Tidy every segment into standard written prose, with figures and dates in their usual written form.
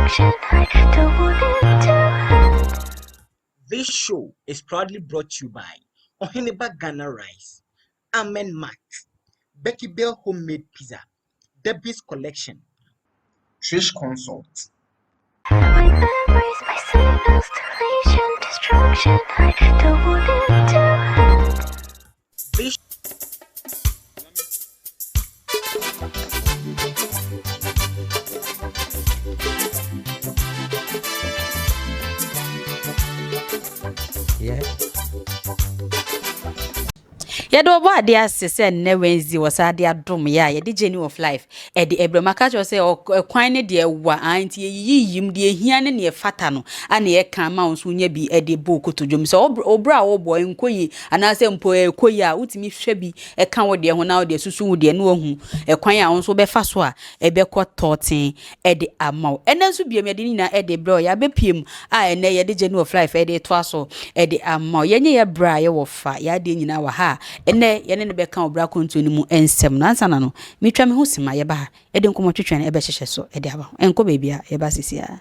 destruction. I don't want it to end. This show is proudly brought to you by Oheneba Ghana Rice, Amen Mat, Becky Bell Homemade Pizza, Debbie's Collection, Trish Consult. My memories, my signals, deletion, destruction. I don't want it to end. This Yeah. Yado bo ade ase se ne Wednesday was ade adom ya ye de journey of life e de ebremaka cho se kwan ne de wa anti yiyim de ehia ne ne fata no ana ye kan ma nso nya bi e de bo kotodwom se obra wo boy nkoyi ana se mpo ekoyi a utimi hwe bi e kan wo de ho na wo de susu wo de no hu e kwan a nso be fa so a e be kototen e de amaw ene nso biem ye de ni na e de bro ya be piem a ene ye de journey of life e de to aso e de amaw ye nye ye bra ye wo fa ya de nyina wa ha ene yene ne beka obra kontu ni mu ensem na ansa na no mitwa me ho sima ye ba e de nkomotwetwe e be hyehye so e de aba enko bebia ye ba sisia.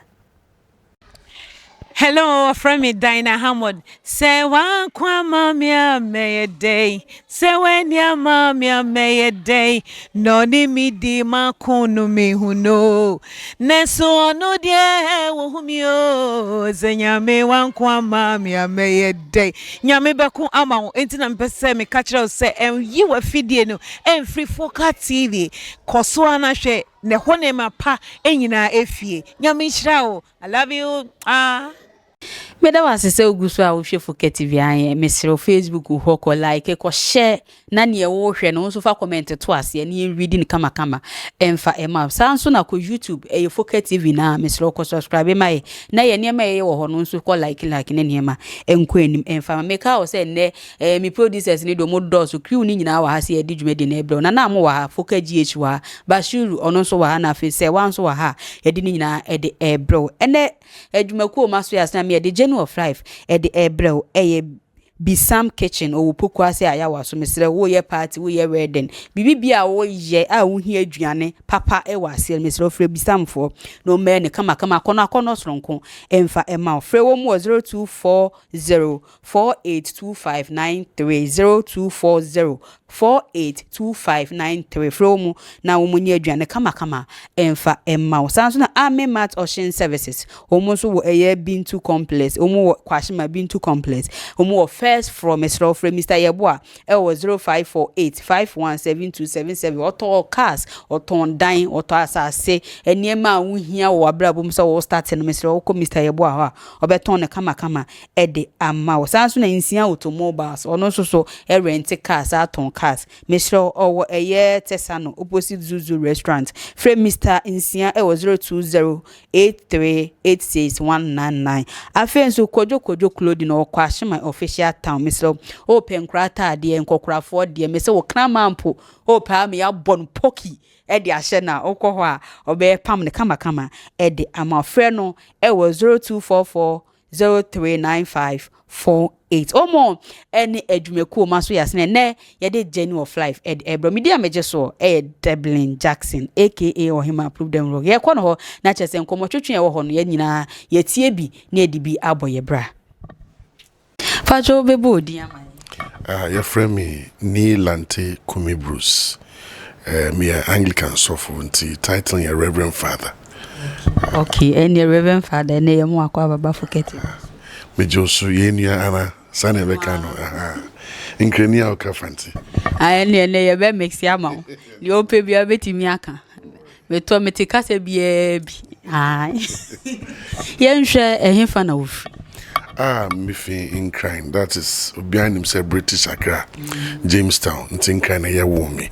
Hello, from me, Dinah Hammond. Say one kwamamia may a day. Say when ya mamia may a day. No ni mi di makunu mi who know. Neso no dear whomio. Zenya me one kwamamia may a day. Nyame beku ama intina mpese me catch us say and you were feeding and free foka TV. Kosuana she ne hone ma pa enyina efie. Nyame nhyira o. I love you. Meda wase se oguso a wo hwe Foka TV an mesero Facebook ho ko like ko share na ne wo hwe no so fa comment to ase ne reading kama emfa ema sanso na ko YouTube e Foka TV na mesero ko subscribe mai na ye ne ma ye wo ho no so ko like ne ne ma enko enim emfa meka o se ne mi producers ni do mo do so crew ni nyina wa ha se e di dwumedi na ebro na mo wa Foka GH wa Bashuru ono so wa na fe se wan so wa ha ye di ni nyina e de ebro ene adwumaku ma so ya sana me de of life e de ebrel eye Bisam kitchen o poku ase aya waso mesre wo ye party wo ye wedding bibibia wo ye a wo hi aduane papa e wase mesre ofre Bisam fo no me ne kama kono soronko emfa ema ofre wo mu 0240482593 0240482593 from na wo mu ni aduane kama emfa ema sanso na Amen Mat Ocean Services omo so wo eye Bintu complex omo kwashima Bintu complex omo first from Mr. Yeboa e was 0548517277 auto cars auto dine auto asase eniema wo hia wo abrabom so wo start no Mr. Yeboa ha obeton ne kama e de ama sanso na insia automobiles ono so e rent cars aton cars Mr. owo eye Tesano opposite Zuzu restaurant from Mr. Insia e was 0208386199 afenso kojo clothing o kwashima official town Mr. Open krata de nkokrafo de me se wo kramampo o pa me ya bon poki e de ahye na okọ ho a obe pam ne kama e de amafre no e wo 0244039548 omo eni adwumaku ma so yasene ne ye de journey of life e ebro media meje so e Dublin Jackson aka Ohima approved them rock ye kọ no ho na chese nkomotwetwe ye wo ho no ye nyina ye tie bi na edibi aboye bra Fajo bebo odi amai. Your friend me Nilante Kumi Bruce. Me Anglican sovereignty title your Reverend Father. Okay, and your Reverend Father ne yemu akwa baba Foka TV. Me Josu yenia ana sane bekano. Inkrenia okafanti. Ene ne ye be mix ya ma. Ni ope bia betimi aka. Me to me tikase bia bi. Ai. Yenhwe ehemfa na wofi. Mifi in crime. That is behind himself British Accra, Jamestown. In crime, ya womi.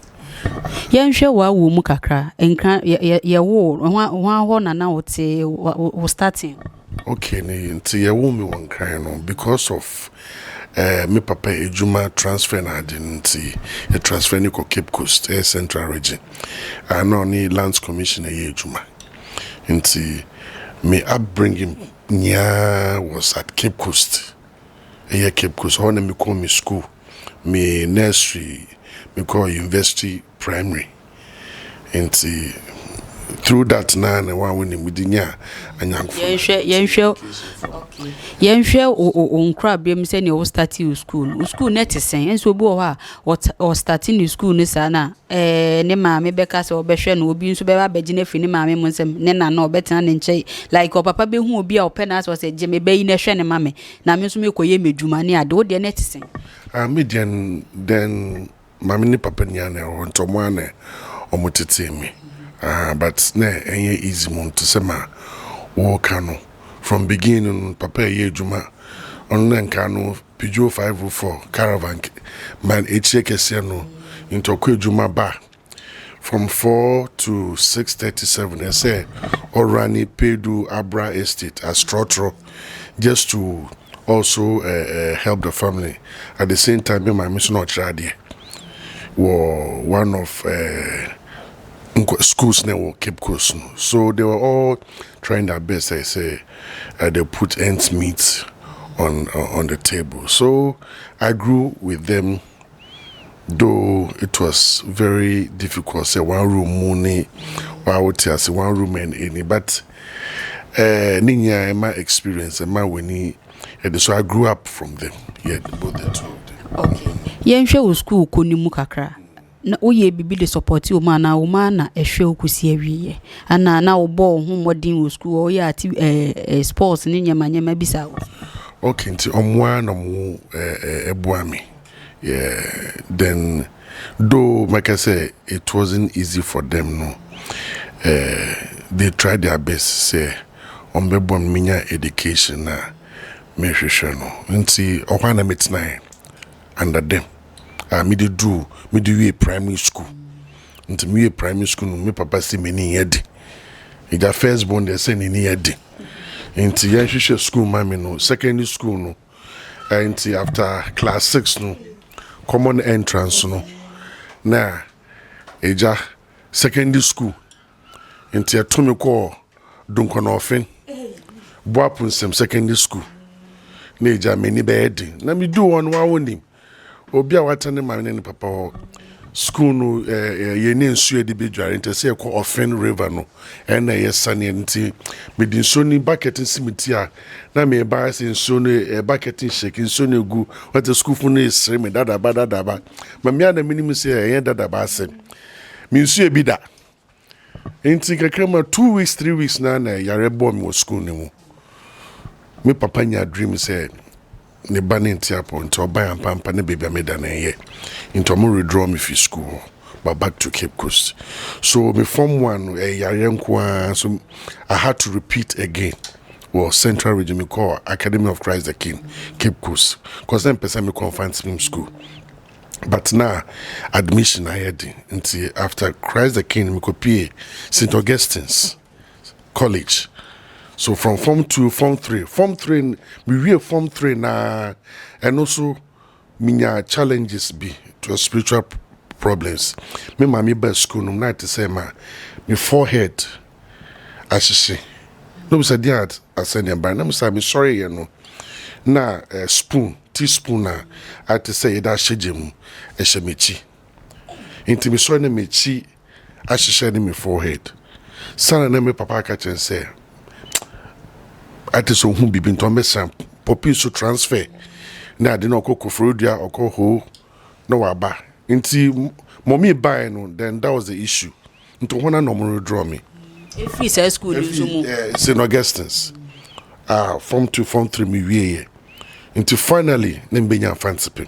Yenhwe wa wo mu kakra. Enkra ye wo wa ho na na wote wo starting. Okay, nti ya womi one crime no because of me papa ejuma transfer na nti e transfer ni ko Cape Coast Central region. No ni Lands Commission e ejuma. Nti me upbringing Nya was at Cape Coast. Cape Coast. How me call me school, me nursery, me call university primary. And through that na one winning with nya anyanfo yenhwe o nkra bem se ne o start you school net sen enso obi o ha o starting the school ni sa na ne maame beka se obehwe na obi nso be ba begine fi ne maame mo nsem ne na na obetena ne nche like o papa be hu obi a ope na so se je me be yi na hwe ne mame na me nso me koye medwuma ne ade o de net sen median then mame ni papa nya na o ntomo ana o motete mi but na enye easy mon to say ma wo kanu from beginning papa ye juma on nka no Peugeot 504 caravan man HKC no into juma ba from 4 to 6:37 I say Orani Pedu Abra Estate as Trotro just to also help the family at the same time my mission not trade were one of schools now Cape Coast. So they were all trying their best. I say they put ends meat on the table. So I grew with them, though it was very difficult. Say one room money, say one room and any. But ninya my experience and my winning. So I grew up from them. Yeah, both the two of them. Okay. Yenhwe school koni mu kakra. Na oye bibi de support o ma na ehwe okusi awie ana na wo bo ho modern wo school o ya ati sports ni nyama bisa wo okay nti omwa na mo ebuami yeah then though like I say it wasn't easy for them no they tried their best say ombebom minya education na mehwehwe no nti ohwana metna under them me do primary school. Into me primary school, me papa say me ni yedi. He got first born they say ni yedi. Into yanshisha school, mami no secondary school no. Into after class 6 no, common entrance no. Now, eja secondary school. Into a tumi ko dunkono ofen. Boapun sem secondary school. Neja me ni bedi. Na me do one wa obi a watane mame ne papa school no ye ne nsu edi bedware nte se ko Ofen River no na ye sane nti me din so ni bucket simiti a na me ba se nsu no bucket shake nsu no gu what school fu no esre me dada ba ma me ana minim se ye dada ba se me nsu e bi da nti kakama 2 weeks 3 weeks na yare bomb wo school ne mu me papa nya dream say ne bani ntiapo nti oban pampa ne baby ameda na ye into mo withdraw me fi school but back to Cape Coast. So me form 1 yare nko so I had to repeat again. Well, Central Region me call Academy of Christ the King Cape Coast cause then person me confined swim school. But now admission I had until after Christ the King me copy St. Augustine's College. So from Form 2, Form 3, we real Form 3 na, and also minya challenges be to spiritual problems. Me mami ba school no na to say ma me forehead asisi. No be say that asend yan ba na me say me sorry you know. Na teaspoon na I to say that sheje mu mechi. Inti me sorry na mechi asisi ni me forehead. Sana na me papa ka chen say ati so hu bibi nto mesa popi so transfer na ade na okoko frodua okoho no waba nti mommy buy no then that was the issue nto hona no mo draw me free school nso mu St. Augustine's form 2 form 3 me wie nti finally na mbenya fancy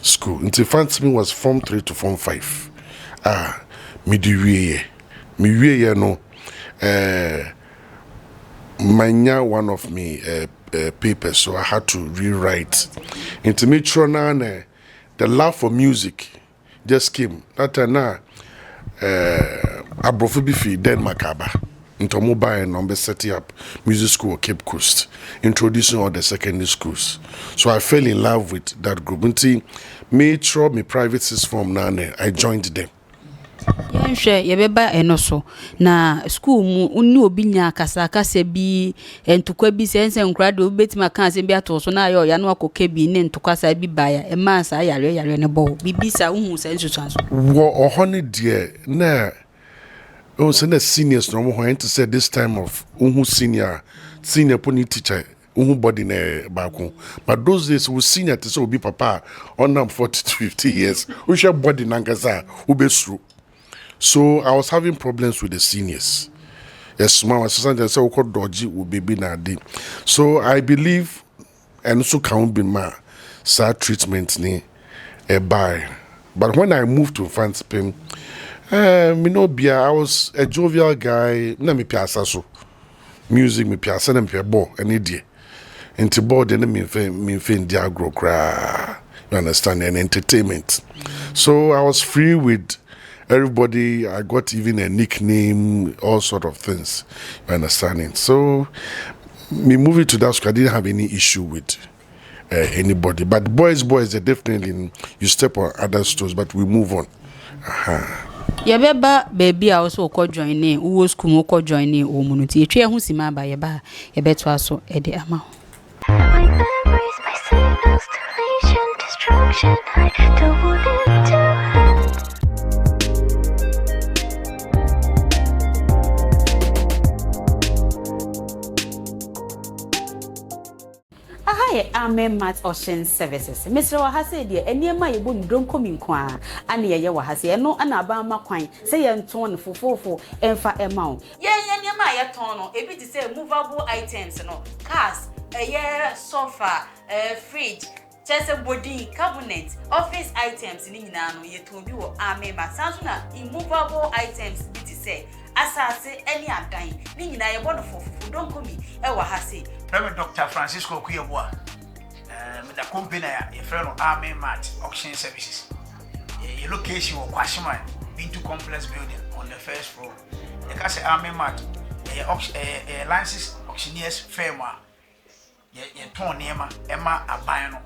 school nti fancy was form 3 to form 5 me di wie no manya one of me papers, so I had to rewrite. Into me the love for music just came. That time now, Abrofobifi then Makaba into mobile and setting up music school Cape Coast, introducing all the secondary schools. So I fell in love with that group. Until made sure my private sixth form now, I joined them. Yenhwe ye beba eno na school mu unni obi nya kasa bi entukwa bi sense nkra de obetima kan se bi ato so na ayo ya no akoka bi ne ntukasa bi baya e ma sa yare ne bo bibisa uhu sense so wo ohone de na Oh, send the seniors no more to say this time of senior pony teacher. Body ne back. But those days we senior to so be papa on 40 to 50 years. We share body nangaza who be through. So I was having problems with the seniors. Yes, my sister said we dodgy will be nadi. So I believe and also can't be my sad treatment ni a buy. But when I moved to France, I was a jovial guy. Na me piasa so music me piasa na me ball any day. Into board and me fin diagro cra. You understand, and entertainment. So I was free with everybody. I got even a nickname, all sort of things. You understanding? So me moving to that school, I didn't have any issue with anybody. But boys, they definitely you step on other toes, but we move on. Yebeba baby I also ko join in wo school ko join in o munuti etwe hu sima ba yeba yebeto aso e de ama. My memories, my signals, deletion, destruction. I don't want it to end. Aha Amen Mat Ocean Services. Mr. Wahase de eniema ye bom dom komi kwa ane ye wahase no ana aba ma kwan se ye nton fofofo emfa ema o. Ye eniema ye ton no ebi ti say movable items no cars sofa, fridge, chest body, cabinet, office items ni nyina no ye ton bi wo Amen Mat. Sanso na immovable items bi ti say asase any adan ni nyina ye bono fofofo dom komi wahase. Reverend Dr. Francisco Kuyabwa, the company, a friend of Amen Mat Auction Services. Your location of Kwashima, Bintu Complex Building on the first floor. The Casa Amen Mat, a license auctioneers firm, your ton Nema, Emma Abano,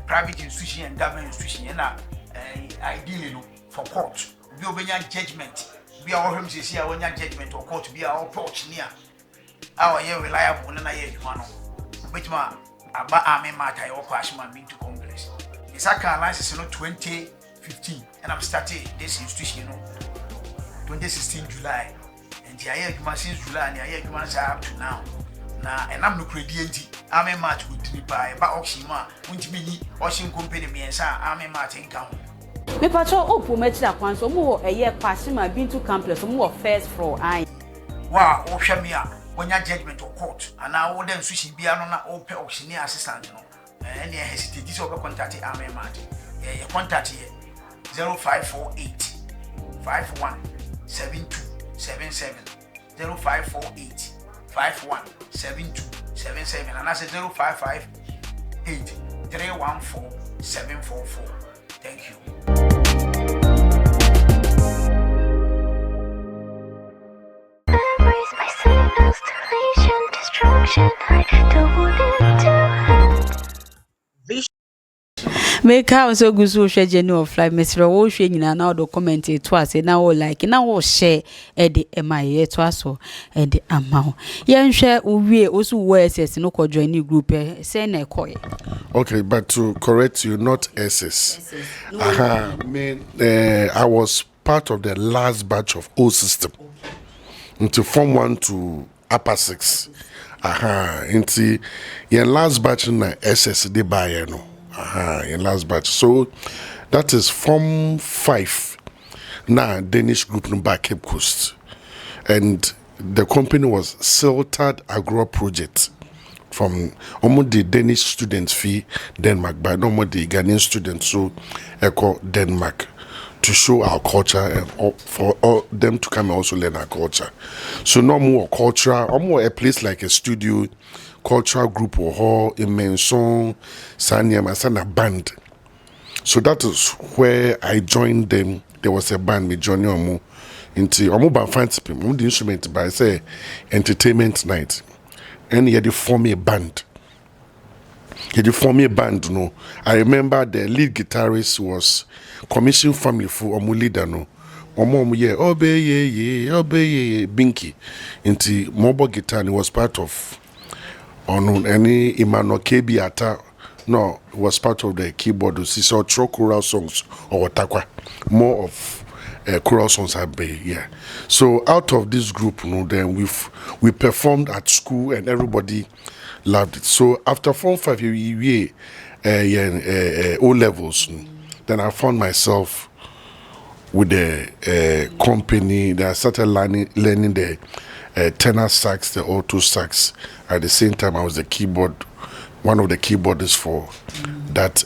private institution and government institution, and ideally for court. We obey judgment. We are all him to see our judgment or court to be our approach near. Our year reliable and I hear which man about Amen Mat I Kwashima Bintu Complex. It's a car license in 2015 and I'm starting this institution 2016 July. And the year you since July and the year you up to now. Now and I'm no credibility. Amen Mat would be by Oxima, won't be washing company me and Amen Mat income. Me patrol opu metira kwan so mo a year Kwashima Bintu Complex mo first floor I. Wow, Oshamia. When your judgment or court, and now all them sushi be on open auctioneer assistant, and you hesitate this over contact Amen Mat. You contact here 0548 51 7277 0548 51 7277 and I said 0558 314 744. Thank you. Memories, my signals, deletion, destruction. I don't want it to end. Make how so good so share journey of life Mr. Wo hwe nyina na do comment to ase na wo like na wo share e de emaye to aso e de amawo ye nhwe owie osu wo SS no ko join group say na ekoye. Okay, but to correct you, not SS. I was part of the last batch of O system. Into Form 1 to Upper 6. Into your last batch na SS de buy no. In last batch. So that is Form 5. Now Danish group no back Cape Coast. And the company was Siltad Agro Project from almost the Danish students fee Denmark, but almost the Ghanaian students so echo Denmark to show our culture and for all them to come and also learn our culture. So no more culture, or more a place like a studio, cultural group or hall, a main song, Sanyam, a band. So that is where I joined them. There was a band with Johnny Omo into Omo Ban Fancy Pim, the instrument by say entertainment night. And he had to form a band. No. I remember the lead guitarist was Commission Family for Omo leader no. Omo yeah, obey Binky. Into mobile guitar and he was part of any Imano KB Ata. No, it was part of the keyboard. He saw choral songs or takwa. More of choral songs yeah. So out of this group, then we performed at school and everybody loved it. So after Form 5, O levels, then I found myself with the company. Then I started learning the tenor sax, the alto sax. At the same time, I was one of the keyboardists for that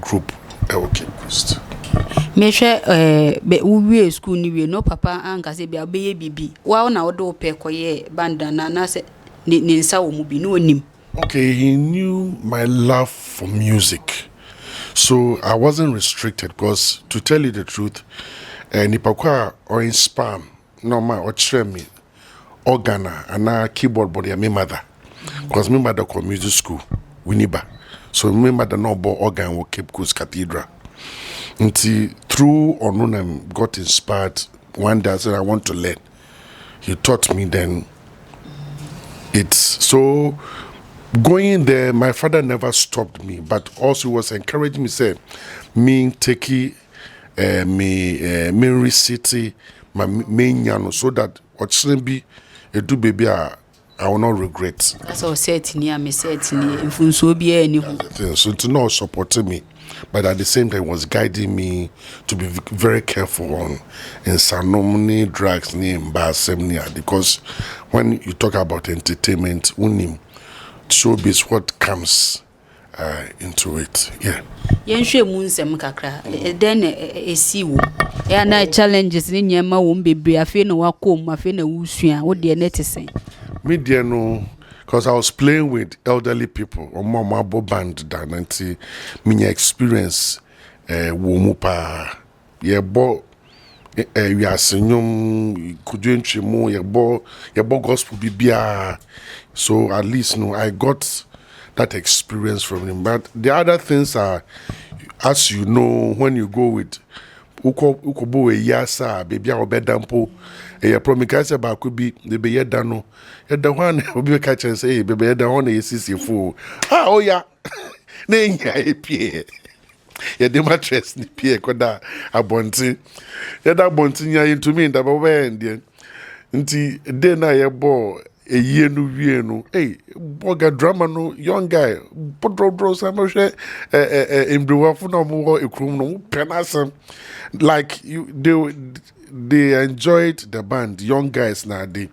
group. Okay, Christ. Me hwɛ we school ni we no papa anka se bia obeye bibi wa na wo do pe koye banda na se ne nsa wo mu bi no onim. Okay, he knew my love for music. So I wasn't restricted because, to tell you the truth, nipakwa or in spam, no ma or me organa and na keyboard body my mother. Because my mother called music school, Winneba. So my mother no bought organ or Cape Coast Cathedral. Until through Onunam got inspired one day, I said I want to learn. He taught me then. It's so going there, my father never stopped me, but also was encouraging me, say, me take me city, my main yano, so that what shouldn't be a do baby I will not regret. That's all said near me said if you so be any so to not supporting me, but at the same time was guiding me to be very careful on in Sanomni drugs name Basemnia, because when you talk about entertainment, unim showbiz what comes into it. Yeah. Yenhwe mu nsem kakra then esi wo ya na challenges ni nyema wo mbebe afi na wakom afi na wusua wo de netisen Me dear no, because I was playing with elderly people on my band down until my experience womupa ye bo we are singing could you entremo ye bo gospel bibia. So at least I got that experience from him. But the other things are, as you know, when you go with ukobo we yasa baby a obedampo e promise say ba could be the be yeda no yeda one obi catch and say baby yeda one yesisi fo oh yeah na nya epie yeda mattress ni pie koda abonti yeda abonti nya into me da ba end nti de na ye bo a year no wie no hey boga drama no young guy podro samo hwe embrewa na mo ekrum no penasem like you they enjoyed the band, young guys now they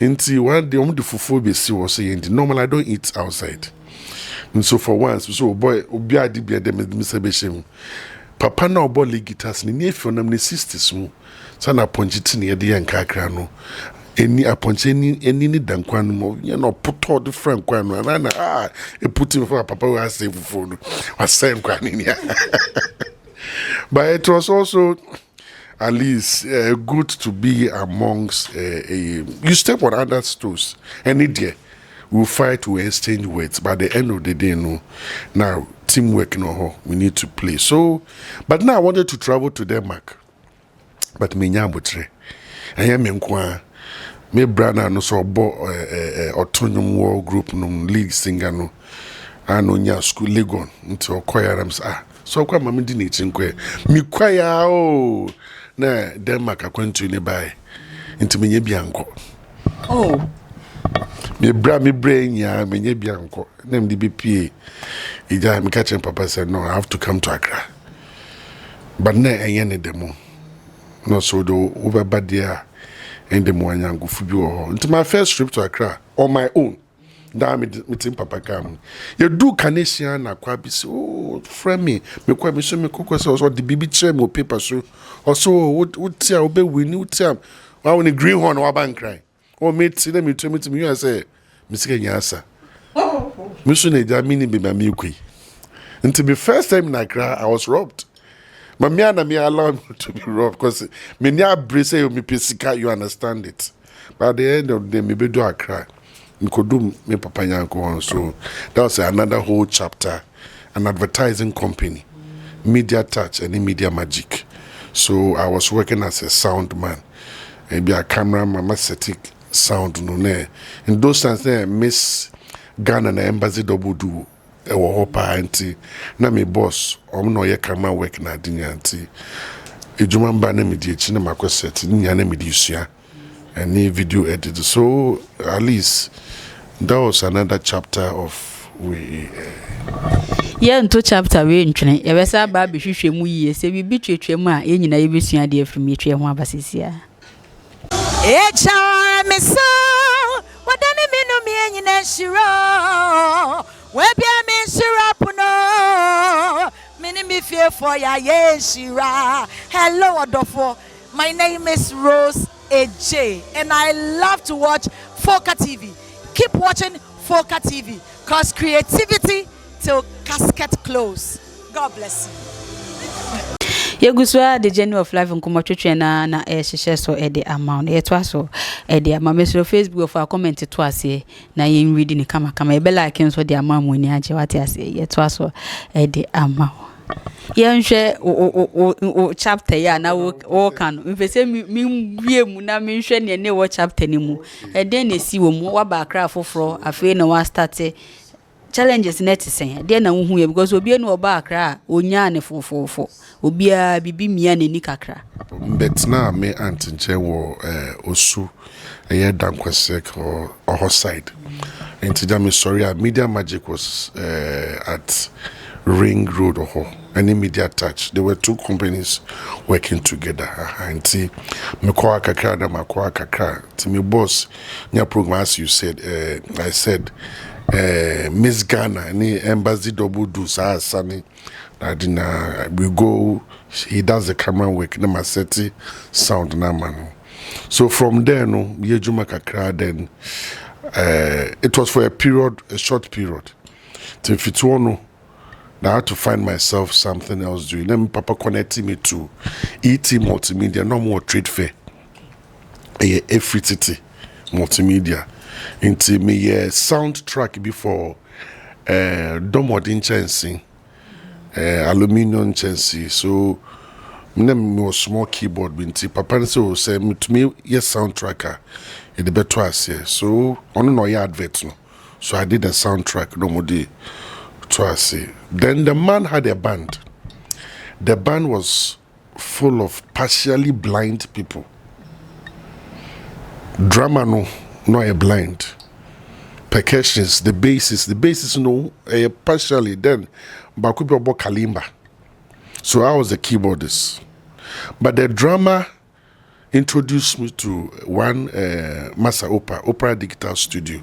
until one day the fufu be see was saying normal I don't eat outside. And so for once so boy obi adi be dem me papa na oboli guitars ni if on them sisters mu sana ponchiti ne de yankakra no any aponche any ni dankwan mo you know put all the friend kwan no na e put him for papa was say fufu no was same kwan ni. But it was also at least good to be amongst you step on others' toes. Any day we'll fight, we'll exchange words. But at the end of the day, now teamwork, we need to play. So, but now I wanted to travel to Denmark. But me nyabutre, I am in kwa. Me brother no so bo autonomous war group no league singer no. I know nya school Legon into choir so kwa mama di n'echinkwe mi kwaya o na Denmark akwantu ne bai nti menye bianko me bra nya menye bianko na mdi bpie ija mi catch papa said no I have to come to Accra but na enye ne demo no so do over badia and the mo anyango fu bi wo nti my first trip to Accra on my own. Da meeting papa kam you do Canesian na kwa bi so friend me kwa bi so me kokọ so the bibi chere me paper so also what tia obe win what tia wa won green horn wa ban cry o me ti dem to me you say me sika nyasa me so na ja mini be ma me kwi until the first time in Accra I was robbed. But me allow me to be robbed because me nya brace me pesika you understand it. But at the end of the day me be do Accra. Me papa nyanko so that was another whole chapter, an advertising company, Media Touch and Media Magic. So I was working as a sound man, maybe a cameraman, aesthetic sound no ne. In those times there Miss Ghana na embassy double do ewo hopa anti na me boss no ye camera work na dinya anti ejuma mba na medi echi na makoset nya na medi usua and video edit. So at least that was another chapter of we into chapter we ntwene ye besa ba behwehwe mu yie se bibi twetwe mu a enyina ye besua de afrim ye twe ho abasesia Echa me so wadane minu mi enyina shiro we bia me shira puno mini mi fear for ya ye shira. Hello Adolfo, my name is Rose AJ and I love to watch Foka TV. Keep watching Foka TV cause creativity till casket close. God bless you. Yeguswa the journey of life nkomo twetwe na ehye so e de amount e to aso e de amamesro Facebook of comment to ase na yen read ni kama e be like nso de amount mo ni age wate ase e to aso e de amount yen hwe o chapter ya na wo kan mfese mi wie mu na mi hwe ne wo chapter ni mu e de na si wo mu wa ba kra foforo afi na wa start challenges net sen de na hu ye because obi enu oba akra onya ne fofofo obia bibi mia ne ni kakra but na me antinche wo osu eye dankwesek or side into me sorry Media Magic was at Ring Road or any media touch. There were two companies working together. And see, me kwa kakra na makwa kakra. To me boss, nya program as you said. I said, Miss Ghana, any embassy double do sa sani. We go. He does the camera work. Na maseti sound na man. So from there, no, yejuma kakra. Then it was for a short period. Till if it no. I had to find myself something else doing. Then Papa connected me to ET Multimedia, no more trade fair. FTT Multimedia. Into me soundtrack before Domodin Chancy, aluminium Chancy. So me was small keyboard binti. Papa say me to me yes soundtracker. It the better as so on no advert no. So I did a soundtrack no more day. Then the man had a band. The band was full of partially blind people. Drummer no, not a blind. Percussions, the bassist no, partially. Then, Bakubi Obo Kalimba. So I was the keyboardist. But the drummer introduced me to one Masa Opera Digital Studio.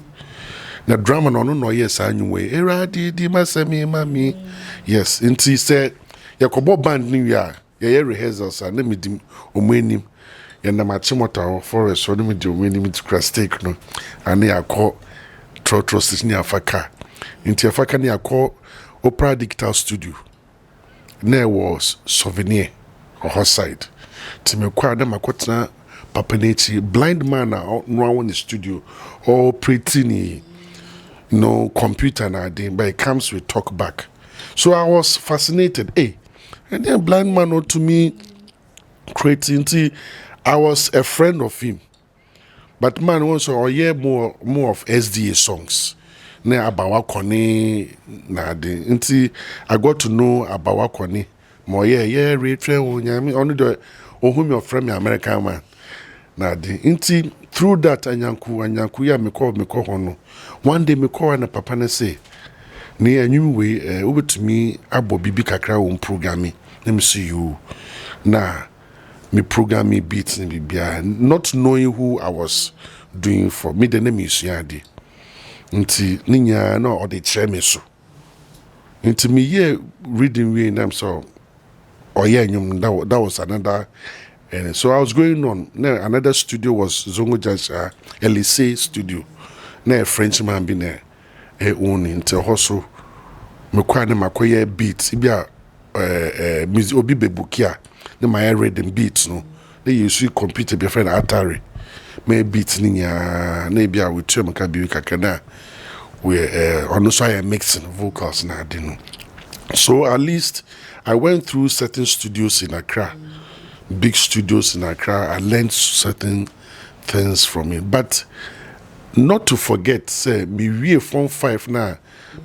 The drama no yes anyway. Era di masemi mami. Yes, until he said yakobo band new year. Yeah, rehearsals and me dim omwenim. Ya na machimota forest so me dim omwenim to crash take no. And ya call trotro station afaka. Until afaka ni call Opera Digital Studio. There was souvenir on her side. To me kwa na makotna papanechi blind man now in the studio all pretty ni no computer nowadays, but it comes with talk back. So I was fascinated. And then blind man to me creativity. I was a friend of him. But man also more of SDA songs. Ne Abawa Kone nowadays. I got to know Abawa Kone. More retrain only the whom your friend American man. Nowadays. Through that anyanku ya me call hono. One day me call na papa na say ne anyum we obetumi abo bibi kakra wo programming. Let me see you. Na me programming beats ni bibia not knowing who I was doing for me the name is yade. Nti ninya na o de kire me so. Nti me here reading we name so anyum that was another. And so I was going on. Now another studio was Zongo Jasha Elise studio. Now a Frenchman been there. Own into hustle. Me kwa na makoye beats. Ibia music obi bebukia. Na my reading beats no. They use computer be friend Atari. Me beats ninya na ibia we tell me ka bi kakana. We on so I mixing vocals na dino. So at least I went through certain studios in Accra. Big studios in Accra. I learned certain things from it. But not to forget, say, me real Form 5 now,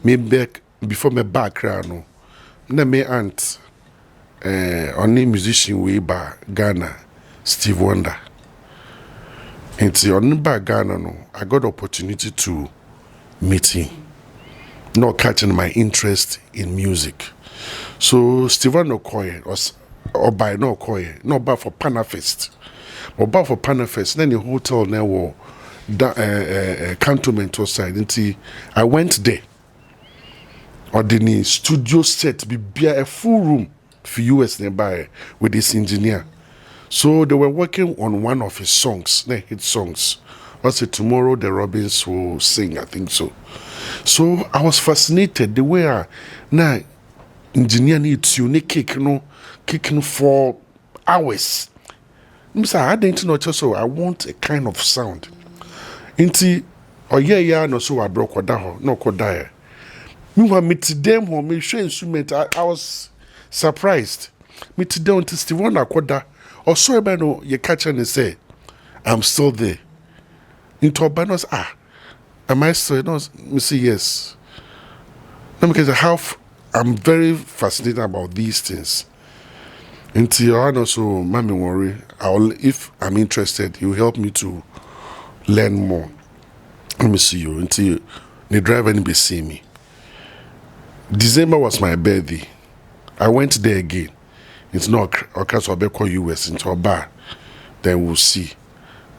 me back before me back no. Na me aunt only musician way by Ghana, Steve Wonder. And on by Ghana, no, I got the opportunity to meet him, not catching my interest in music. So Steve Wonder was or by no Koye, no by for Panafest. Or by for Panafest, then the hotel now war cantonment side. I went there. Or the studio set be a full room for US nearby with this engineer. So they were working on one of his songs, the hit songs. I said tomorrow the Robins will sing, I think so. So I was fascinated the way now engineer needs you kicking for hours. I didn't know just so I want a kind of sound. Inti or yeah no so I broke or no could die. Meanwhile, me to them home, me show instrument. I was surprised. Me to them to Steve Wonder Koda. Or so I know you catch and say, I'm still there. Into Urbanos, am I still? No, me say yes. No, because I'm very fascinated about these things. Until I know so, mommy worry. If I'm interested, you help me to learn more. Let me see you until the driver be see me. December was my birthday. I went there again. It's not okay, so I call US into a bar. Then we'll see.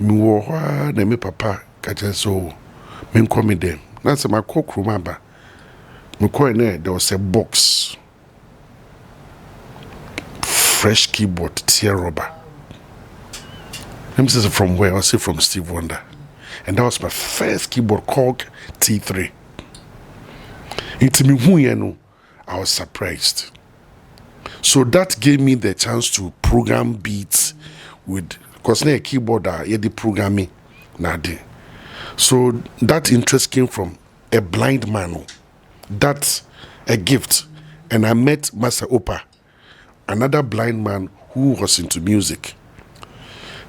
Me wo hwa na me papa catch so me come them. That's my cook remember. Me call there was a box. Fresh keyboard, tear rubber. Let me say from where? I say from Steve Wonder. And that was my first keyboard called T3. It's me who you know, I was surprised. So that gave me the chance to program beats with, because now a keyboard yeah the programming nade. So that interest came from a blind man. That's a gift. And I met Master Opa, another blind man who was into music.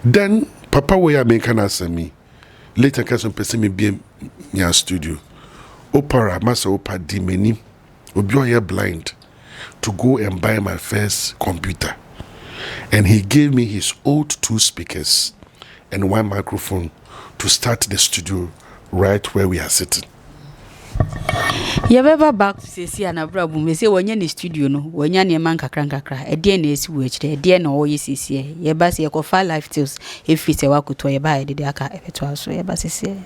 Then Papa Waya Menkan asked me, later person person me be in studio. Opera, Master Opa di many, Obi blind, to go and buy my first computer. And he gave me his old 2 speakers and 1 microphone to start the studio right where we are sitting. You ever back to say an abrabum, me say when you're in the studio, no, when you're near man crack, a DNA which a DNA or you see, ye bass ye 5 life tales if it's a walk to a buy the aka ever to us, so ye bass here.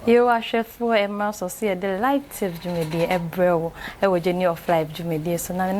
You are chef for a mouse or see a delighted Jumedi, a brew, a journey of life Jumedi. So now, I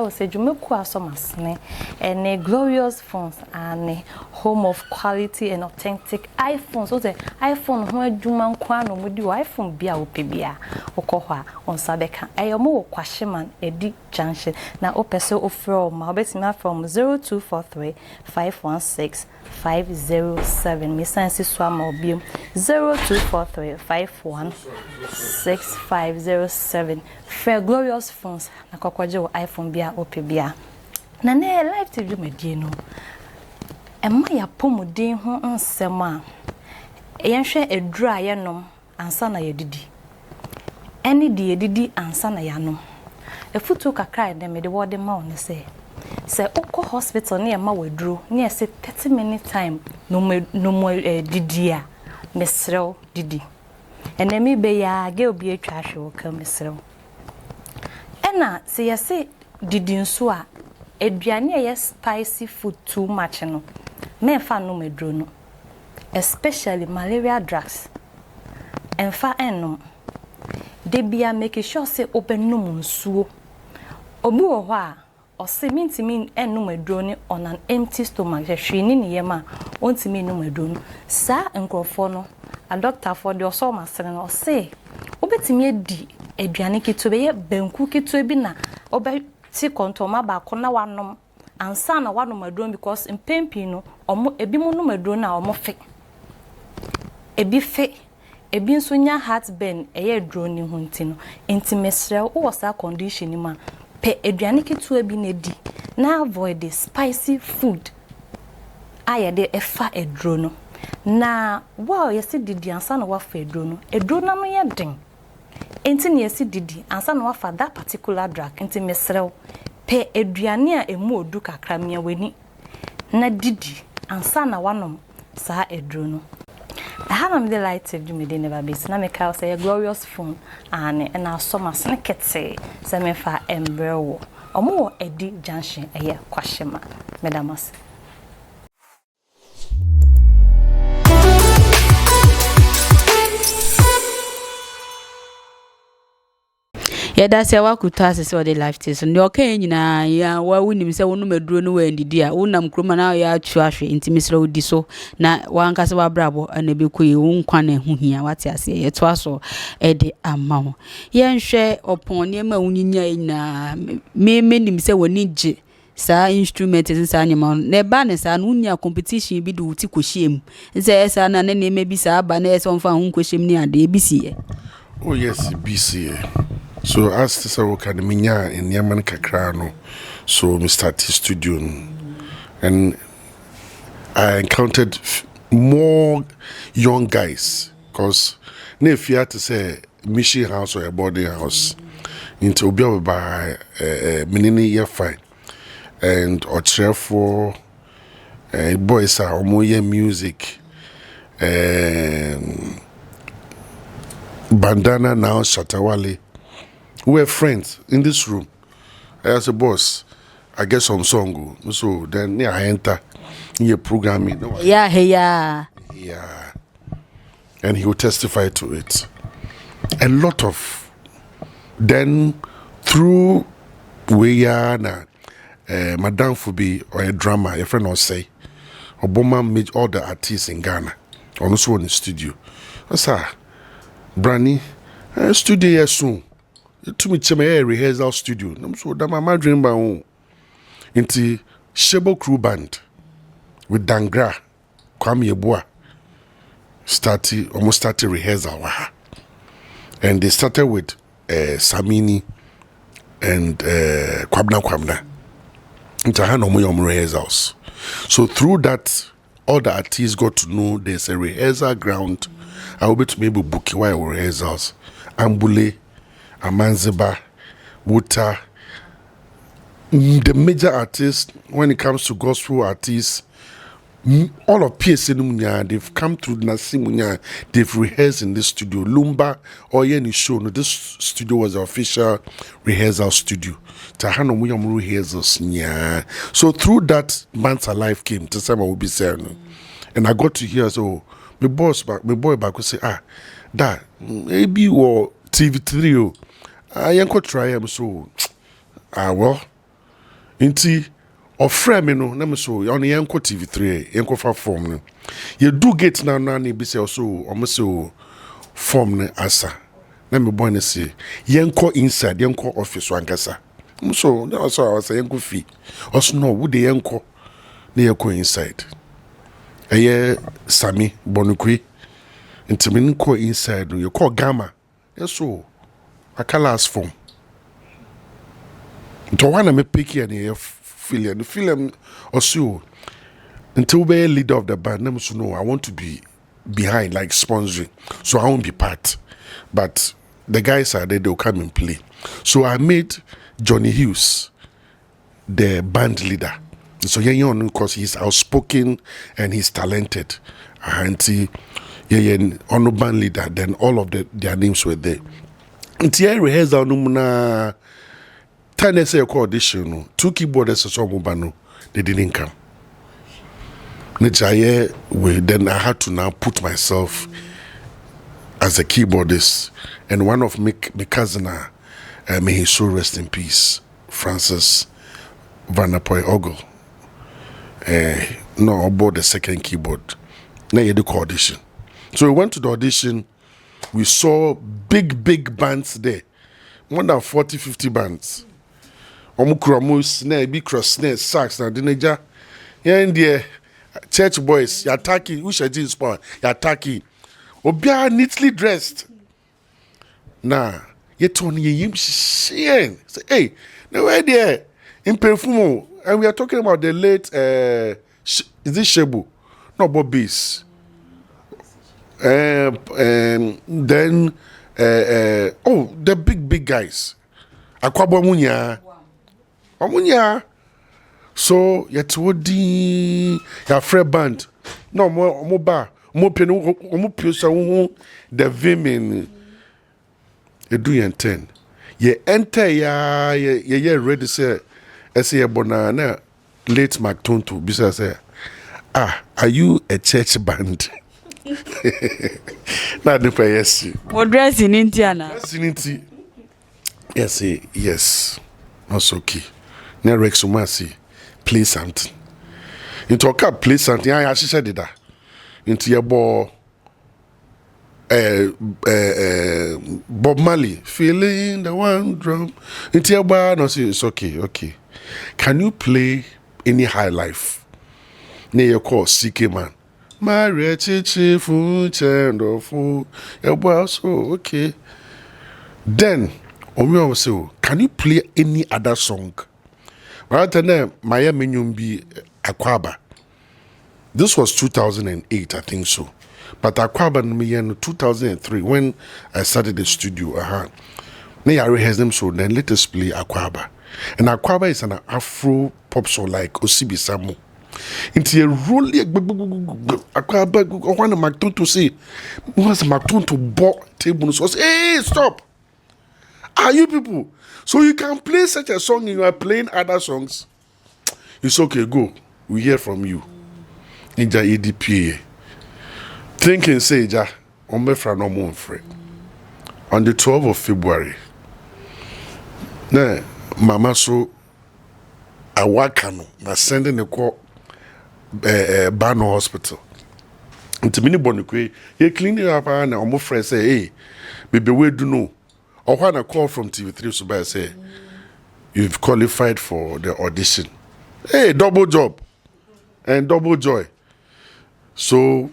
will say Jumuqua Somasne, and a glorious phones and a home of quality and authentic iPhones. So the iPhone where Juman Quano would do iPhone Bia or Pibia or Koha on Sabeka. I am more Quashiman, a deep junction. Now, Opeso of from Malbetina from 0243 516 507. Miss Nancy Swam or Beam 0243 516507. Fair glorious phones na kwakwaje iPhone bia opebia na na live to do medie no emma ya pomuden ho nsem a yenhwe edura ye nom ansa na yedidi eni de yedidi ansa na yanom efutu kakra de me de wode ma one se ukọ hospital na emma weduru na se 30-minute time no mo didi a mesrew didi enemi be ya ge obi atwa hwe ka mesrew ena se yese didi nso a aduane ye spicy food too much no me fa no medro no especially malaria drugs enfa enom de bia make sure say obenum nsuo obi wo ho a o se mintimi enum medro ni on an empty stomach hwe ni ne yema ontimi enum medro no sa nkrofo no a doctor for the osoma sene no say obetimi edi aduane kito be ye banku kito bi na obeti kontoma ba ko na wanom ansa na wanom adron because impempi no omo ebi mu no madron na omo fe ebi fe ebi nso nya heartburn eye drone hu ntino intimesre wo sa condition ma pe aduane kito bi na di na avoid the spicy food aye de efa edro no Na wow yesi didi ansa na wafa eduro no no ye den. Enti na yesi didi ansa na wafa that particular drug enti mesrew pe eduane a emu odu kakra mia weni na didi ansa na wanom saa eduro no. I have the light to do me the never be na me ka say a glorious phone and na so ma snakete say me fa embrewo omo edi junction eye kwashema medamas. Yeah, that's a wakuta se the life test. No okay nyina ya wa wunim se wonu maduro no wa ndidi a wonam kroma na ya atwa ahwe intimisro odi so na wanka se wa brabo na be koyi won kwane ho hia wate ase ye to aso e de amawo ye nhwe opon ne ma wunyinya nyina me nim se woni gye sa instrument sa nyama na ba ne sa no nya competition bi do ti kohiem nse sa na ne me bi sa ba na e so mfa ho kohiem ni ade bi sie. Oh yes, BC. So as this Academia in Yaman Kakrano, so we started studio, and I encountered more young guys because if you had to say mission house or a boarding house into Obia by Minini year fine and or for boys are more music bandana now Shatawale. We're friends in this room. I said, boss, I get some song. So then I enter in your programming. Yeah. And he will testify to it. A lot of then through Weyana, Madame Fubi or a drama, a friend will say, Obama made all the artists in Ghana. Also in the studio. I said, Branny, studio here soon. To me, a rehearsal studio. So that my dream by home. Into Shebo Crew Band with Dangra, Kwame Yeboah. Almost started rehearsal. And they started with Samini and Kwabna. Into Hanomuyom rehearsals. So through that, all the artists got to know there's a rehearsal ground. I will be to maybe book while rehearsals. Ambule. Amanziba, Wuta, the major artists, when it comes to gospel artists, all of PSN, they've come to Nasimunya, they've rehearsed in this studio. Lumba or Yeni show, no, this studio was the official rehearsal studio. Tahano Muyam rehearsals, yeah. So through that, Man's Alive came to some will be saying, and I got to hear, so my boy back would say, that maybe or TV3. I yanko try am so well inti of frame no na me so on yanko TV3 yanko fa form no you do get now na be say also o so form no asa na me boy na say yanko inside yanko office wankasa so na so I was yanko fee also no wo de yanko na yanko inside Sami Bonukwi inti me nko inside you call Gamma yes so I can last form. To one me picky and you feel the film also until be leader of the band. Never so know I want to be behind like sponsoring, so I won't be part. But the guys are there; they'll come and play. So I made Johnny Hughes the band leader. So because he's outspoken and he's talented, and on the band leader. Then all of their names were there. Until rehearsal no 10 essay audition no 2 keyboardists so no they didn't come. Then I had to now put myself as a keyboardist, and one of my cousin, may his soul rest in peace, Francis Vanapoy Ogle. No, I bought the second keyboard. Now you do audition. So we went to the audition. We saw big bands there. More than 40, 50 bands. Omukuramu, snare, big cross snare, sax, na dineja. Yeah, in the church boys, you're attacking. Who should you spawn? You're attacking. Obia neatly dressed. Nah, you turn your say, hey, no way there. In perfume. And we are talking about the late, is this Shebu? No, Bobby's. Then oh, the big guys. Akwabo munya. Omunya. So yet wodi ya free band. No mo ba. Mo pie no mo pie so the women edu yen 10. Ye enter ya ye ready say ese ye bona na late McTonto bisa say are you a church band? Na the yes. What dress in Indiana? Vicinity. Yes. That's okay. Now Rex Umasi play something. Into a cup play something. I actually said that. Into your ball. Bob Marley feeling the one drum. Into your bar. No, see, it's okay. Can you play any high life? Near your call CK man. Maria Chichi Fuchendo Fu. Your boy, so okay. Then, Omi say, can you play any other song? Right then, Maya Menyumbi Akwaba. This was 2008, I think so. But Akwaba in 2003, when I started the studio, I rehearsed them, so then let us play Akwaba. And Akwaba is an Afro pop song like Osibi Samu. Into a roll Akwaba, one of McTonto say, was McTonto bought table, so hey, stop. Are you people? So you can play such a song and you are playing other songs? It's okay, go. We hear from you. Inja EDPA. Thinking say, ja, on the 12th of February. Nah, Mama so awakano na sending a call Bano Hospital. Into mini bonukwe, ye clean it up and my friend say, hey, baby, we do know. Or when I call from TV3 so by say, you've qualified for the audition. Hey, double job and double joy. So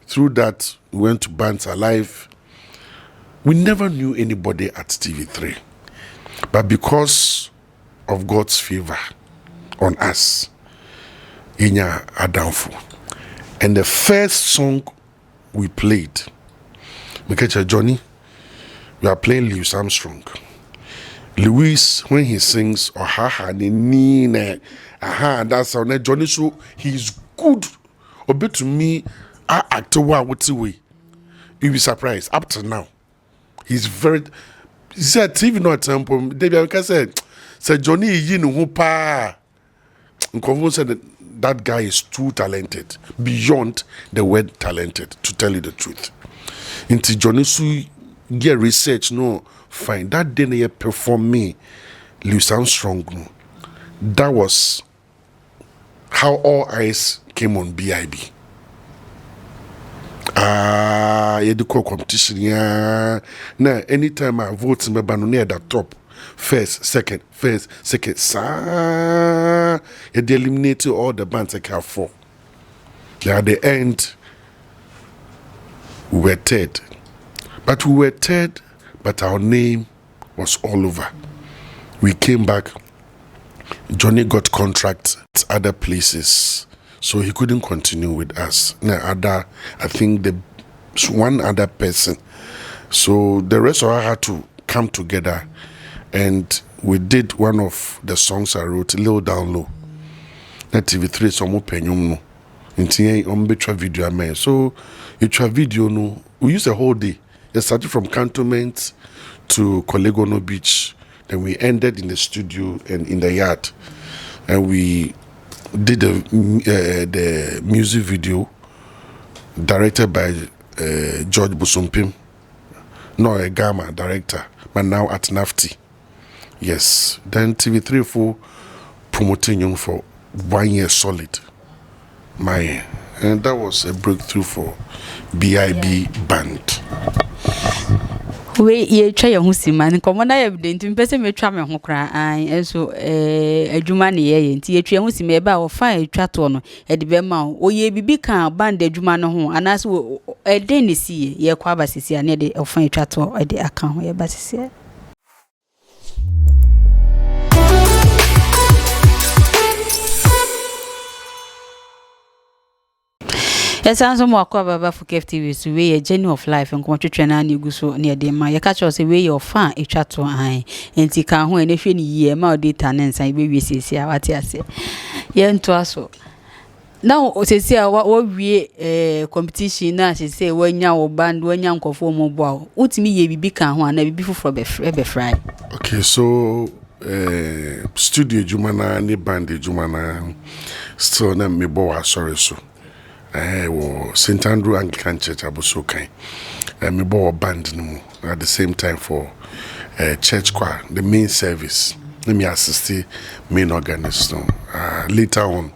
through that, we went to Bands Alive. We never knew anybody at TV3. But because of God's favor on us, Inya Adamfu. And the first song we played, Mikecha Johnny, we are playing Louis Armstrong. Louis, when he sings, that's how Johnny, so he's good. A bit to me, I act what's way. You'll be surprised. Up to now, he's very. He said, TV no tempo. David said, Johnny, you know who pa. And said that guy is too talented, beyond the word talented, to tell you the truth. Until Johnny Su get research, no, fine. That day they perform me, Louis Armstrong. No. That was how all eyes came on BIB. You do competition, yeah. Now, anytime I vote, I'm near the top. First, second, sir. You eliminated all the bands I have for. At the end, we were third. But our name was all over. We came back. Johnny got contracts at other places, so he couldn't continue with us. I think one other person. So the rest of us had to come together, and we did one of the songs I wrote, Low Down Low. Na TV3 so mo penyum no. Nti on betwa video amen. So it's video no. We used a whole day. It started from Cantonment to Colegono Beach. Then we ended in the studio and in the yard. And we did the music video directed by George Busumpim. No, a Gamma director, but now at NAFTI. Yes. Then TV3 for promoting you for 1 year solid. And that was a breakthrough for BIB band. We ye try your husiman, common I have done to person me tram and cry, and so a Jumani ye, and tea tree husime about fire chat on at the Bema, or ye be can band the Jumano home, and as a denny see ye quabas near the fine chat or at the account where basis here. Esanso mo akwa baba for KFTV so we a journey of life nko twetwe na na egu so na de ma ye ka cho say we your fan etwa to an enti ka ho ene hwe ni ye ma data na nsan be wi sesi a wate ase ye nto aso now sesi a wo wie competition na sesi wanya wo band wanya nkofo mo bo a utimi ye bibi ka ho na bibi foforo be fry. Okay, so studio jumana ni band jumana still na me bo wa sorry so wo St Andrew Anglican Church aboso kan me bo band no mu at the same time for church choir the main service let me assist main organist no later on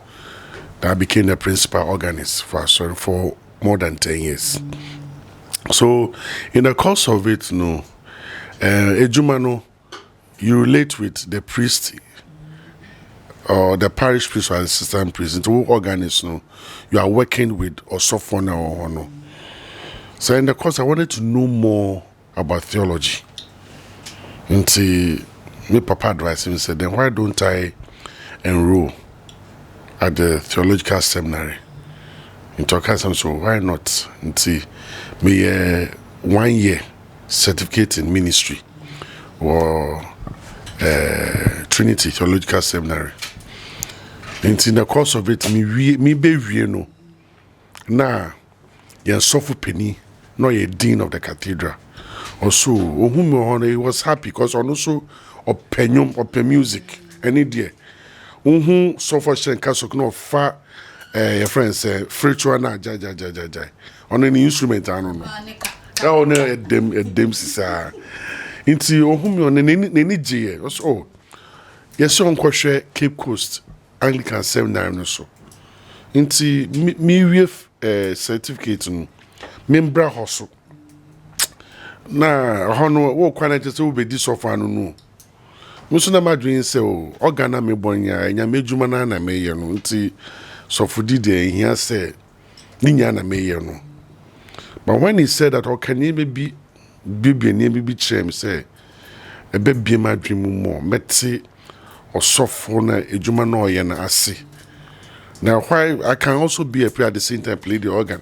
I became the principal organist for more than 10 years. So in the course of it no ejumano you relate with the priest or the parish priest or assistant priest into organist no you are working with or sophomore or no. So in the course I wanted to know more about theology. Until my papa advised me said, then why don't I enroll at the theological seminary in Tokyo? So why not? Until me 1 year certificate in ministry or Trinity Theological Seminary. And in the course of it, me be no. Now, you're so penny, no, you're dean of the cathedral. Also, he was happy because also opinion of music, any day. So for sure, castle no far. Your friends say free to na jai. On any instrument, I don't know. Oh no, them sister. Inti ohumi on any J. Oh, yes, on kwashe Cape Coast Anglican Seminary no so. Inti me with certificate no membra hoso. Na hono wo kwana tese wo be di sofa no no. Muso na madwin se o organa me bonya nya medwuma na meye no nti sofudi de hia se ninya na meye no. But when he said that can you be Bibi chem say a baby my dream more meti or soft for na ejuma no ye na ase. Now why I can also be a player at the same time play the organ.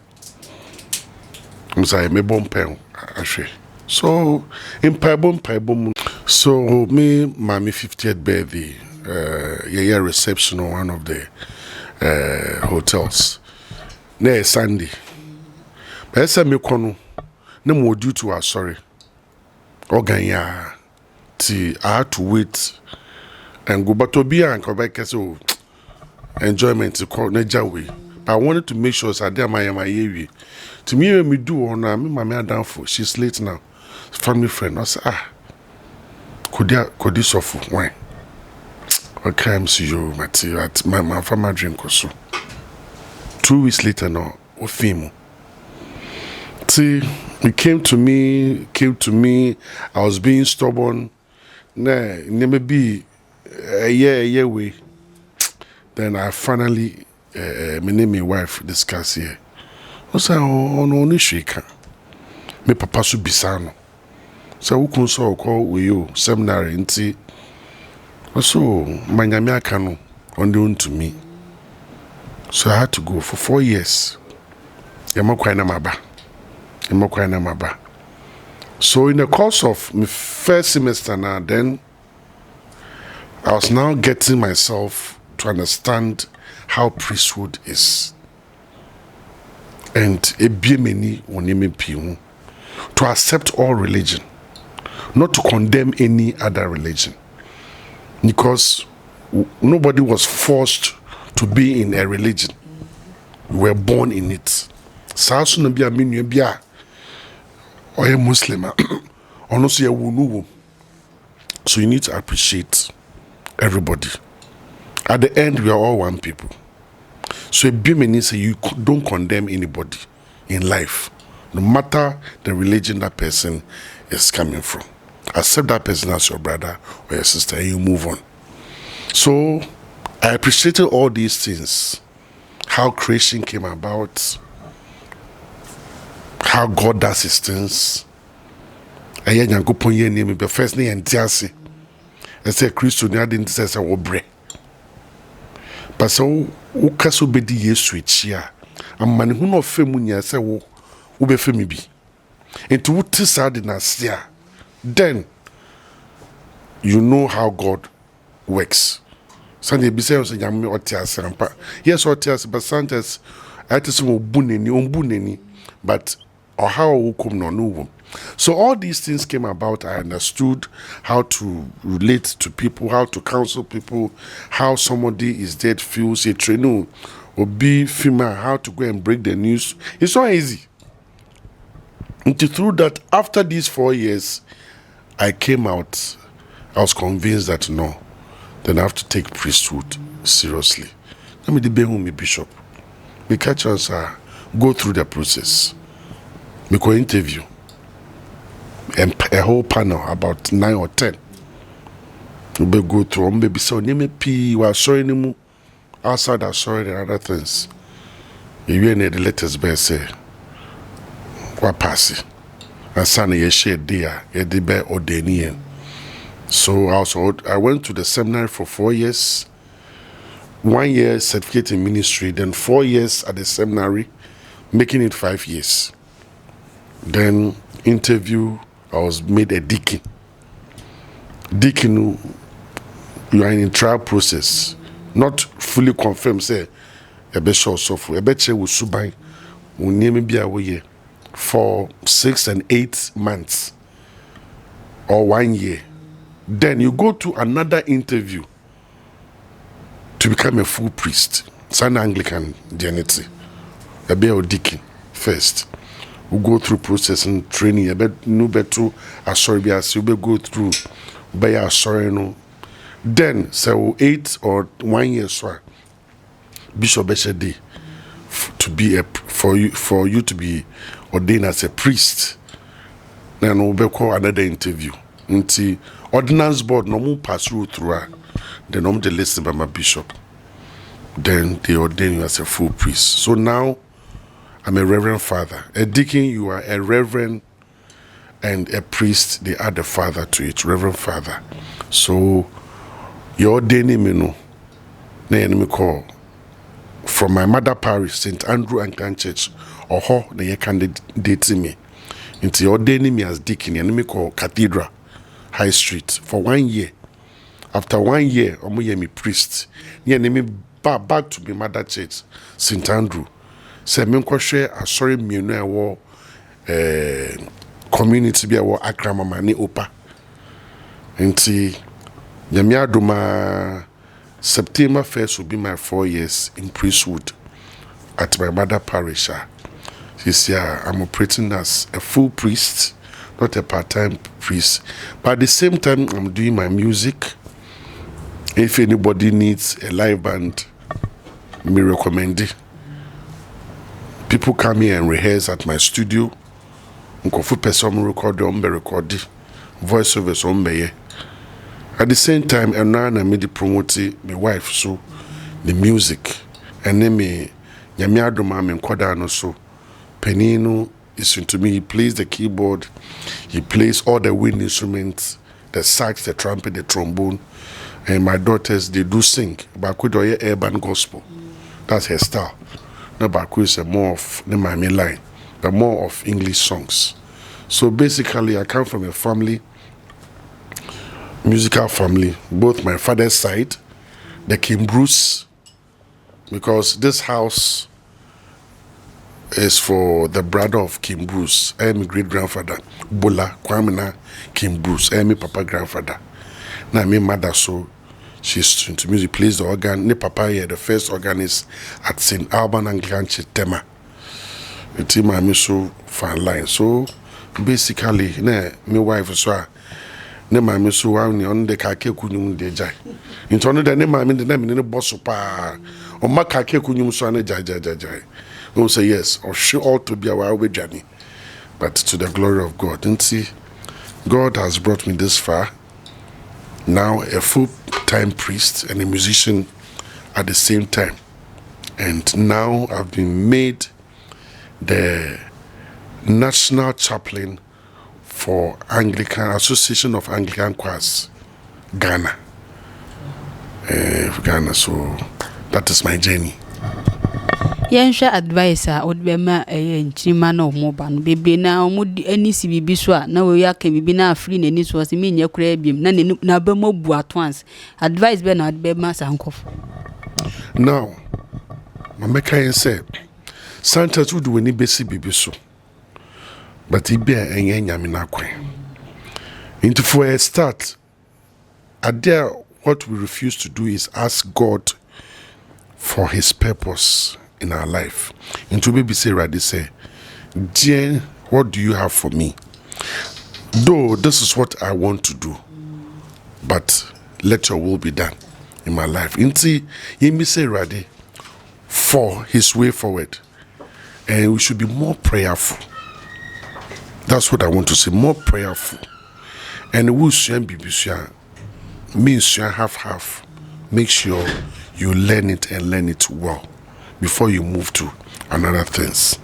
I'm sorry, me bon pen ahwe. So in paibom so me my 50th birthday yeah reception on one of the hotels. Na Sunday. But say me kono no more due to our sorry. Organ ya ti I had to wait and go but to be and come back so enjoyment to call nature way. But I wanted to make sure that my area. To me when me do on me mama down for she's late now. Family friend. I say could this suffer why? What comes to you material at my family drink or so. 2 weeks later now, o film. See, it came to me, I was being stubborn. Nah, never be a year way. Then I finally, my name and wife discuss here. I said, oh, no, shake. Me papa should be sano. So, who can so call with you, seminary, and see. So, my Yamiakano, unknown to me. So, I had to go for 4 years. Yamakwana Maba. So in the course of my first semester now, then I was now getting myself to understand how priesthood is. And to accept all religion, not to condemn any other religion. Because nobody was forced to be in a religion. We were born in it. So or a Muslim, or not say a wunu. So you need to appreciate everybody. At the end, we are all one people. So a means say you don't condemn anybody in life, no matter the religion that person is coming from. Accept that person as your brother or your sister, and you move on. So I appreciated all these things, how creation came about, how God does his things. I hear you go your name, but first name and Tiasi. I say Christian, I didn't say so bre. But so who can so be the switch here? amane hu no femu nya se wo be femi bi enti wo ti sa de na sia then you know how God works. Sunday be say so nyame otiase rampa. Yes, otiase, but sometimes I had to say ombuneni, but or how we come no. So all these things came about. I understood how to relate to people, how to counsel people, how somebody is dead feels a trainer or be female, how to go and break the news. It's not easy. And through that, after these 4 years, I came out. I was convinced that no, then I have to take priesthood seriously. Let me debate with me bishop. We catch us, go through the process. We go interview. And a whole panel about 9 or 10. We go through. Maybe so. Name P. We are sorry anymore. Outside, are sorry and other things. You need the letters be say. What pass? And son, you share there. You debe ordaining. So I went to the seminary for 4 years. 1 year certificate in ministry, then 4 years at the seminary, making it 5 years. Then interview, I was made a deacon. Deacon, you are in a trial process, not fully confirmed. Say, a bishop sofu, a beche will subai, will name be away for 6 and 8 months or 1 year. Then you go to another interview to become a full priest. It's an Anglican dignity. A bear deacon first. We go through process and training. A bit no better. Sorry, we go through. By sorry no. Then so 8 or 1 year so Bishop Beshede to be for you to be ordained as a priest. Then we call another interview. Until ordinance board no more pass through then I'm the list by my bishop. Then they ordain you as a full priest. So now I'm a reverend father. A deacon, you are a reverend, and a priest, they add the father to it, reverend father. So you're ordaining me no. Me call from my mother parish, St. Andrew Anglican Church, or how they candidate me. Into ordaining me as deacon, and me call Cathedral High Street for 1 year. After 1 year, I'm me priest. Yeah, me back to my mother church, St. Andrew. Say me share a sorry me no community be a Accra mama ni opa. Nti nyame adoma September 1st will be my 4 years in priesthood at my mother parish. This year I'm operating as a full priest, not a part-time priest. But at the same time, I'm doing my music. If anybody needs a live band, me recommend it. People come here and rehearse at my studio. Nkofu person record voice overs ombe. At the same time, and now I made promote my wife so the music, and then me nyamiadoma me nkoda no so Penino is into me. He plays the keyboard, he plays all the wind instruments, the sax, the trumpet, the trombone, and my daughters they do sing. Baku do urban gospel. That's her style. Now Baku is more of the Miami line, but more of English songs. So basically, I come from a family, musical family. Both my father's side, the King Bruce, because this house is for the brother of King Bruce. I am my great grandfather, Bola Kwamina King Bruce. I am my papa grandfather. Now my mother, so she's into music, plays the organ. Ne papa here, the first organist at St. Alban Anglican Church Tema. The team I'm so fan line. So basically, my wife so ne maame so wa ne on de ka ke kunyum de jai into no de ne maame de na me ne boss pa o ma ka ke kunyum so na jai we say yes or she ought to be our journey, but to the glory of God. And see, God has brought me this far. Now a full-time priest and a musician at the same time, and now I've been made the national chaplain for Anglican Association of Anglican Choirs, Ghana. Ghana, so that is my journey. Yɛnhwɛ advice a wode bɛma nkyirima na ɔmo ba no bebre na ɔmo ani si bibi so a na wɔyɛ aka bibi na afiri n'ani so ɔsɛ menyɛ koraa biem na bɛma bu at once advice bɛ na wode bɛma sankɔfo. Now, my meka say, Santa to do any basic baby so, but he be a yaminakwe. Into for a start, what we refuse to do is ask God for His purpose in our life. Into baby say, Raddy say, Jane, what do you have for me? Though this is what I want to do, but let your will be done in my life. Into me say, Raddy, for His way forward. And we should be more prayerful. That's what I want to say, more prayerful. And we should be means you half. Make sure you learn it and learn it well before you move to another things.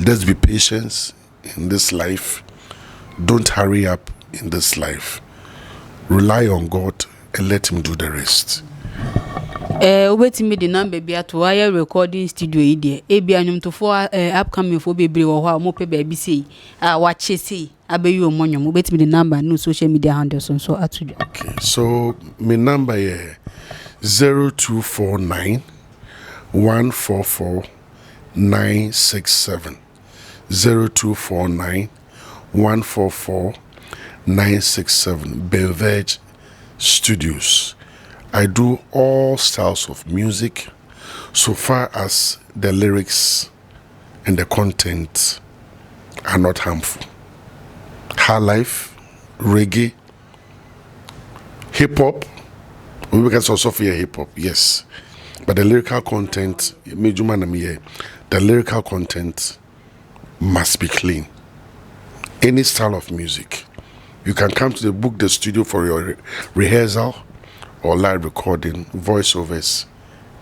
Let's be patient in this life. Don't hurry up in this life. Rely on God and let Him do the rest. Obetimi the number be at wire recording studio ide ebi anyum to for upcoming for bebre wo ha mo pe ba bi sei watch sei abeyi omonyom obetimi the number no social media handles so atuju. Okay, so my number is 0249 144 967 0249 144 967 BENVEJ Studios. I do all styles of music so far as the lyrics and the content are not harmful. High life, reggae, hip-hop. We can also hear hip-hop, yes. But the lyrical content, the lyrical content must be clean. Any style of music. You can come to the studio for your rehearsal or live recording, voiceovers,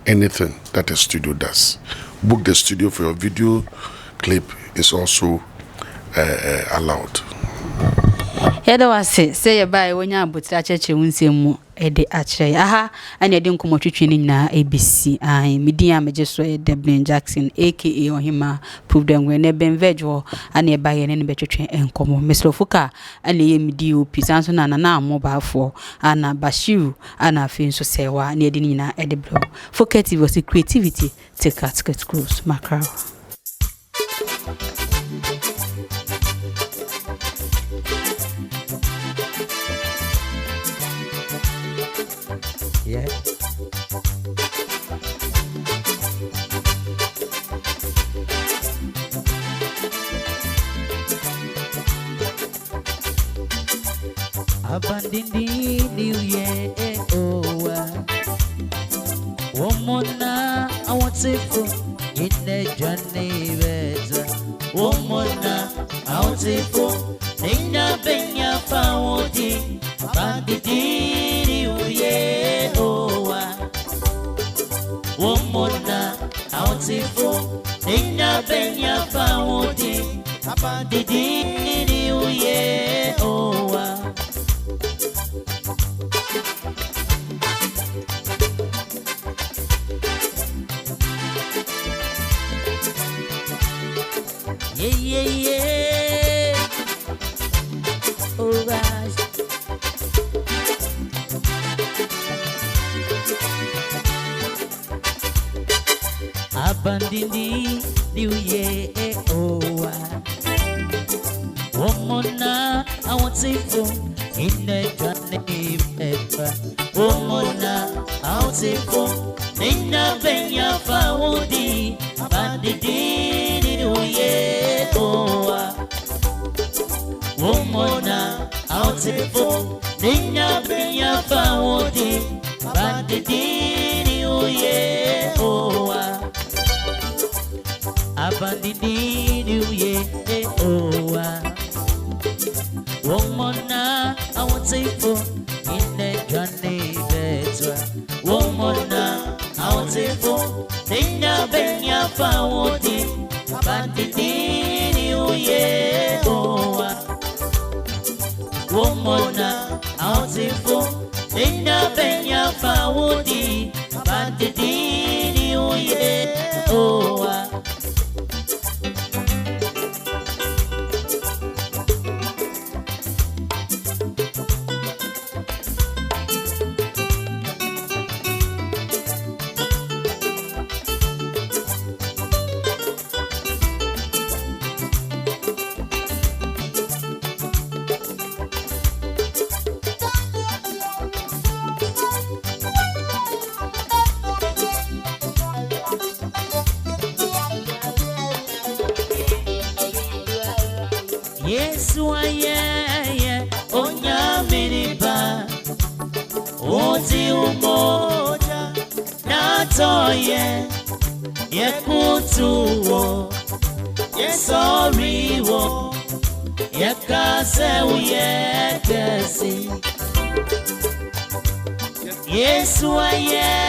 anything that the studio does. Book the studio for your video clip is also allowed. Hedo wase say ya bai wonya abotira acheche wunsem mu ede achire aha ane ede nkomotwetwe ni na ABC media meje so ede Ben Jackson aka Ohima prove them when e BENVEJ wo ane ba ye ne betwetwe enkomo mesrofuka ane ye media opi sanso na na amobafo ana Bashiru ana afi so sewa ane ede ni na ede bro focus was creativity take at cruise macro. Yeah. Abandindi New Year, oh, Womona, I want to go in the journey, Womona, I want to go in the Benya Fawodi, Abandindi New Year, oh, Womona, I want to go in the Benya Fawodi, Abandindi New Year, oh, yeah. All right. Abandini New Year, oh. Womona, I want to go in the journey, Womona, I want to go in the Benya Fawodi, Abandini New Year, oh. Womona, I want to go in the Benya Fawodi, Abandini New Year, oh. Abandini New Year, oh. Womona, I want to go in the journey better. Womona, I want to go in the Benya Fawodi, Abandini New Year, oh. Womona, I want to go in the Benya Fawodi, Abandini New Year, oh. Yesu aye onya miniba oti umoja natoye yekutuwo yesoriwo yekase uyekesi Yesu aye